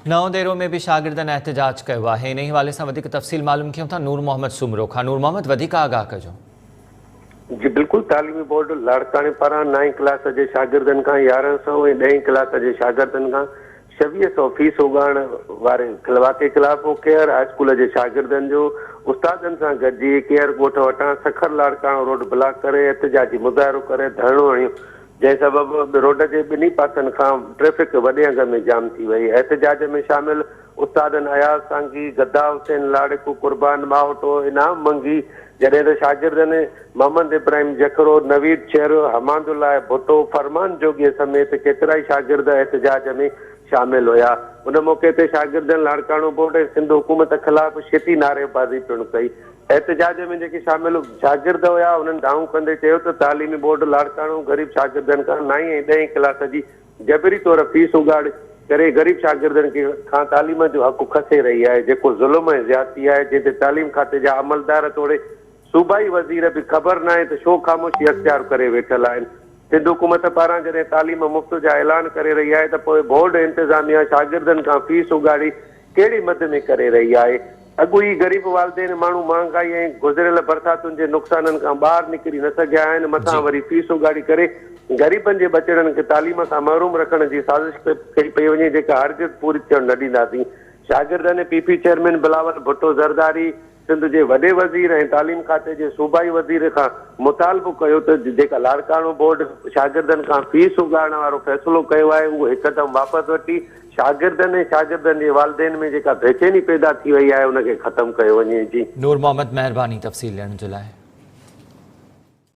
नओं देरो में भी शागिर्दनि एहतजाज कयो आहे। इन हवाले सां वधीक तफ़सील मालूम कयूं था नूर मोहम्मद सुमरो खां। नूर मोहम्मद, वधीक आगाह कजो। जी बिल्कुल, तालीमी बोर्ड लाड़काने पारां 9 क्लास जे शागिर्दनि खां 1100 ऐं 10 क्लास जे शागिर्दनि खां 2600 फीस उगाइण वारे वाक़े ख़िलाफ़ केयर हाई स्कूल जे शागिर्दनि जो उस्तादनि सां गॾिजी केयर ॻोठ वटां सखर लाड़काणो रोड ब्लॉक करे एहतजाजी मुज़ाहिरो करे धरणो हणियो, जंहिं सबबि रोड जे ॿिन्ही पासनि खां ट्रैफ़िक वॾे अंग में जाम थी वई। एहतजाज में शामिल उस्तादनि अयाज़ सांगी, गद्दा हुसैन लाड़कू, कुर्बान मावटो इनाम मंगी, जॾहिं त शागिर्दनि मोहम्मद इब्राहिम जखरो, नवीद शेरो, हमादुल्लाह भुट्टो, फरमान जोगी समेत केतिरा ई शागिर्द एहतजाज में शामिल हुआ। उन मौक़े ते शागिर्दनि लाड़काणो बोर्ड ऐं सिंध हुकूमत ख़िलाफ़ शेती नारेबाज़ी पिणु कई। एहतजाज में जेके शामिल शागिर्द हुआ उन्हनि दावो कंदे चयो त तालीमी बोर्ड लाड़काणो ग़रीब शागिर्दनि खां 9 ऐं 10 क्लास जी जबरी तौर फीस उगाड़ करे ग़रीब शागिर्दनि खां तालीम जो हक़ खसे रही आहे, जेको ज़ुल्म ऐं ज़्यादती आहे, जंहिं ते तालीम खाते जा अमलदार तोड़े सूबाई वज़ीर बि ख़बर न आहे त छो ख़ामोशी अख़्तियार करे वेठल आहिनि। सिंध हुकूमत पारां जॾहिं तालीम मुफ़्त जा ऐलान करे रही आहे त पोइ बोर्ड इंतिज़ामिया शागिर्दनि खां फीस उगाड़ी कहिड़ी मद में करे रही आहे। अॻु ई ग़रीब वालदेन माण्हू महांगाई ऐं गुज़िरियल बरसातुनि जे नुक़साननि खां ॿाहिरि निकिरी न सघिया आहिनि, मथां वरी फीस उगाड़ी करे ग़रीबनि जे बचड़नि खे तालीम खां महरूम रखण जी साज़िश कई पई वञे, जेका हरगिज़ पूरी थियण न ॾींदासीं। शागिर्दनि पीपी चेयरमैन बिलावल भुट्टो ज़रदारी, सिंध जे वॾे वज़ीर ऐं तालीम खाते जे सूबाई वज़ीर खां मुतालबो कयो त जेका लाड़काणो बोर्ड शागिर्दनि खां फीस उगाइण वारो फ़ैसिलो कयो आहे उहो हिकदमि वापसि वठी शागिर्दनि जे वालदेन में जेका बेचैनी पैदा थी वई आहे उनखे ख़तमु कयो वञे। जी नूर मोहम्मद, महिरबानी तफ़सील ॾियण जे लाइ।